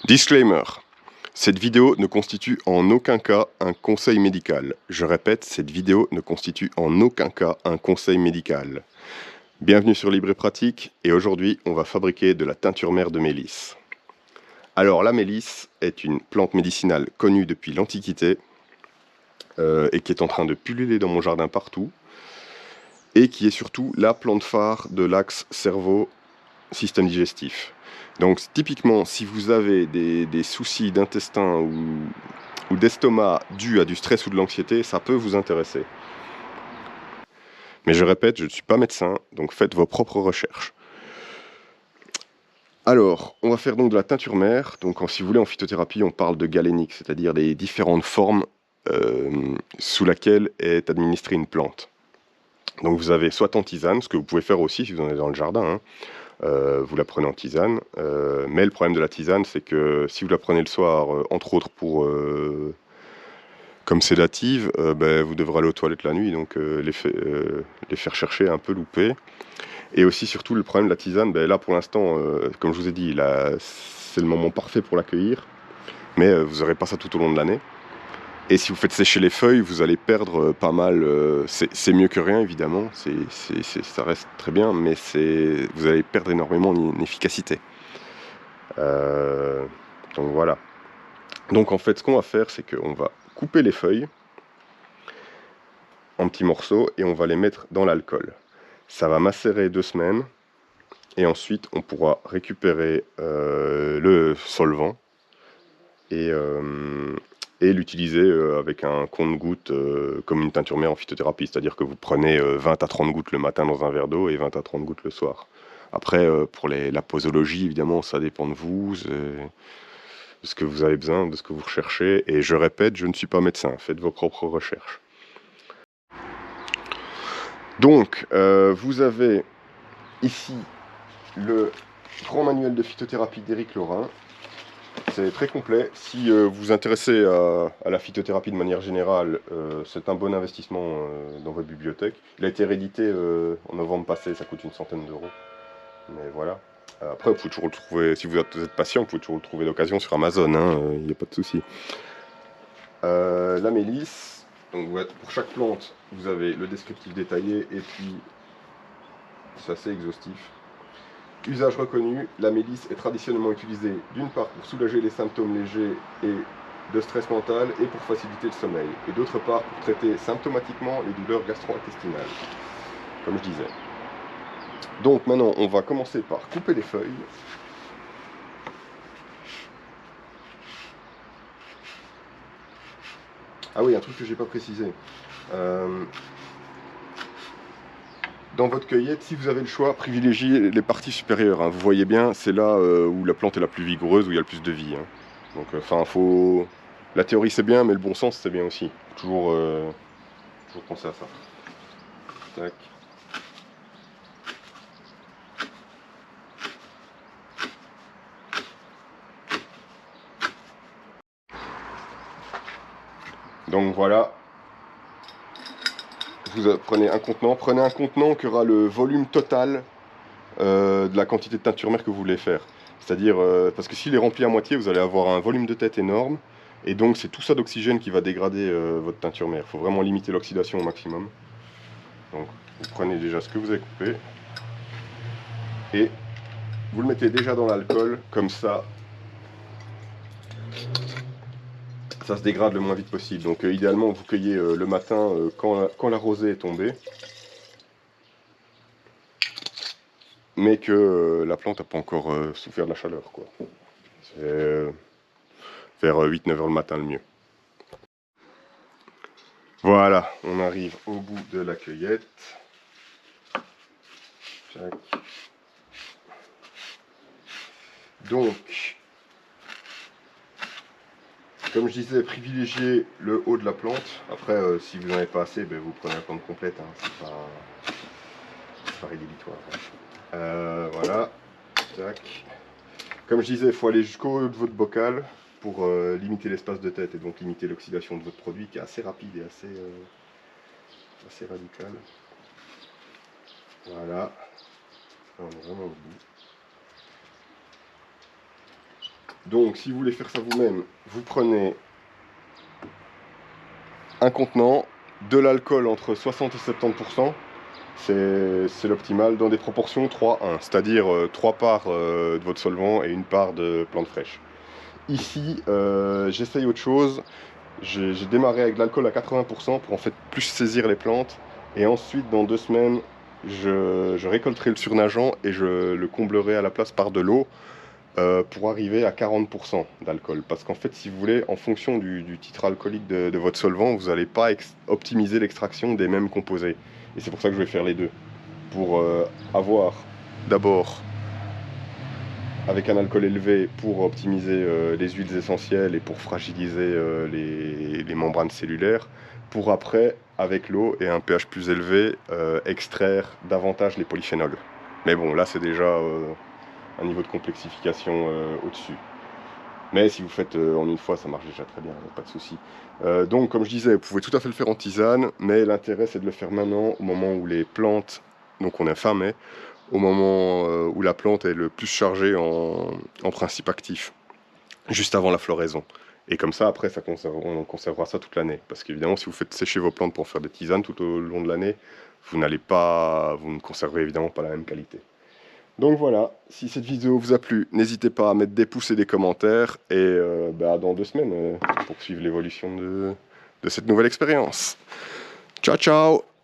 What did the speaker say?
Disclaimer. Cette vidéo ne constitue en aucun cas un conseil médical. Je répète, cette vidéo ne constitue en aucun cas un conseil médical. Bienvenue sur Libre et Pratique, et aujourd'hui on va fabriquer de la teinture mère de mélisse. Alors la mélisse est une plante médicinale connue depuis l'Antiquité et qui est en train de pulluler dans mon jardin partout, et qui est surtout la plante phare de l'axe cerveau-système digestif. Donc typiquement, si vous avez des soucis d'intestin ou d'estomac dus à du stress ou de l'anxiété, ça peut vous intéresser. Mais je répète, je ne suis pas médecin, donc faites vos propres recherches. Alors, on va faire donc de la teinture mère. Donc si vous voulez, en phytothérapie, on parle de galénique, c'est-à-dire des différentes formes sous laquelle est administrée une plante. Donc vous avez soit en tisane, ce que vous pouvez faire aussi si vous en avez dans le jardin, hein. Vous la prenez en tisane, mais le problème de la tisane, c'est que si vous la prenez le soir, entre autres comme sédative, vous devrez aller aux toilettes la nuit, donc les faire chercher un peu loupé. Et aussi, surtout, le problème de la tisane, là pour l'instant, comme je vous ai dit, c'est le moment parfait pour l'accueillir, mais vous n'aurez pas ça tout au long de l'année. Et si vous faites sécher les feuilles, vous allez perdre pas mal. C'est mieux que rien, évidemment. Ça reste très bien, mais vous allez perdre énormément en efficacité. Donc voilà. Donc en fait, ce qu'on va faire, c'est qu'on va couper les feuilles en petits morceaux et on va les mettre dans l'alcool. Ça va macérer 2 semaines et ensuite on pourra récupérer le solvant et l'utiliser avec un compte-gouttes comme une teinture mère en phytothérapie, c'est-à-dire que vous prenez 20 à 30 gouttes le matin dans un verre d'eau et 20 à 30 gouttes le soir. Après, pour la posologie, évidemment, ça dépend de vous, de ce que vous avez besoin, de ce que vous recherchez. Et je répète, je ne suis pas médecin, faites vos propres recherches. Donc, vous avez ici le grand manuel de phytothérapie d'Éric Laurin. C'est très complet. Si vous vous intéressez à la phytothérapie de manière générale, c'est un bon investissement dans votre bibliothèque. Il a été réédité en novembre passé, ça coûte une centaine d'euros. Mais voilà. Après, vous pouvez toujours le trouver, si vous êtes patient, vous pouvez toujours le trouver d'occasion sur Amazon, il n'y a pas de souci. La mélisse, donc pour chaque plante, vous avez le descriptif détaillé et puis c'est assez exhaustif. Usage reconnu, la mélisse est traditionnellement utilisée d'une part pour soulager les symptômes légers et de stress mental et pour faciliter le sommeil, et d'autre part pour traiter symptomatiquement les douleurs gastro-intestinales, comme je disais. Donc maintenant, on va commencer par couper les feuilles. Ah oui, un truc que j'ai pas précisé. Dans votre cueillette, si vous avez le choix, privilégiez les parties supérieures. Vous voyez bien, c'est là où la plante est la plus vigoureuse, où il y a le plus de vie. Donc, faut. La théorie c'est bien, mais le bon sens c'est bien aussi. Toujours penser à ça. Tac. Donc voilà. Vous prenez un contenant qui aura le volume total de la quantité de teinture mère que vous voulez faire. C'est-à-dire, parce que s'il est rempli à moitié, vous allez avoir un volume de tête énorme, et donc c'est tout ça d'oxygène qui va dégrader votre teinture mère. Il faut vraiment limiter l'oxydation au maximum. Donc vous prenez déjà ce que vous avez coupé, et vous le mettez déjà dans l'alcool, comme ça se dégrade le moins vite possible. Donc idéalement vous cueillez le matin quand la rosée est tombée, mais que la plante n'a pas encore souffert de la chaleur, quoi. C'est vers 8-9 heures le matin le mieux. Voilà, on arrive au bout de la cueillette. Tac. Donc, comme je disais, privilégiez le haut de la plante. Après, si vous n'en avez pas assez, vous prenez la plante complète. C'est pas rédhibitoire. Voilà. Tac. Comme je disais, il faut aller jusqu'au haut de votre bocal pour limiter l'espace de tête et donc limiter l'oxydation de votre produit qui est assez rapide et assez radical. Voilà. Là, on est vraiment au bout. Donc si vous voulez faire ça vous-même, vous prenez un contenant, de l'alcool entre 60 et 70%, c'est l'optimal, dans des proportions 3-1, c'est-à-dire 3 parts de votre solvant et 1 part de plantes fraîches. Ici, j'essaye autre chose. J'ai démarré avec de l'alcool à 80% pour en fait plus saisir les plantes. Et ensuite, dans 2 semaines, je récolterai le surnageant et je le comblerai à la place par de l'eau pour arriver à 40% d'alcool. Parce qu'en fait, si vous voulez, en fonction du titre alcoolique de votre solvant, vous n'allez pas optimiser l'extraction des mêmes composés. Et c'est pour ça que je vais faire les deux. Pour avoir d'abord avec un alcool élevé pour optimiser les huiles essentielles et pour fragiliser les membranes cellulaires, pour après, avec l'eau et un pH plus élevé, extraire davantage les polyphénols. Mais bon, là c'est déjà un niveau de complexification au-dessus. Mais si vous faites en une fois, ça marche déjà très bien, pas de souci. Donc, comme je disais, vous pouvez tout à fait le faire en tisane, mais l'intérêt c'est de le faire maintenant, au moment où les plantes, donc on est fin mai, au moment où la plante est le plus chargée en principe actif, juste avant la floraison. Et comme ça, après, on conservera ça toute l'année. Parce qu'évidemment, si vous faites sécher vos plantes pour faire des tisanes tout au long de l'année, vous ne conservez évidemment pas la même qualité. Donc voilà, si cette vidéo vous a plu, n'hésitez pas à mettre des pouces et des commentaires. Et dans 2 semaines, pour suivre l'évolution de cette nouvelle expérience. Ciao, ciao!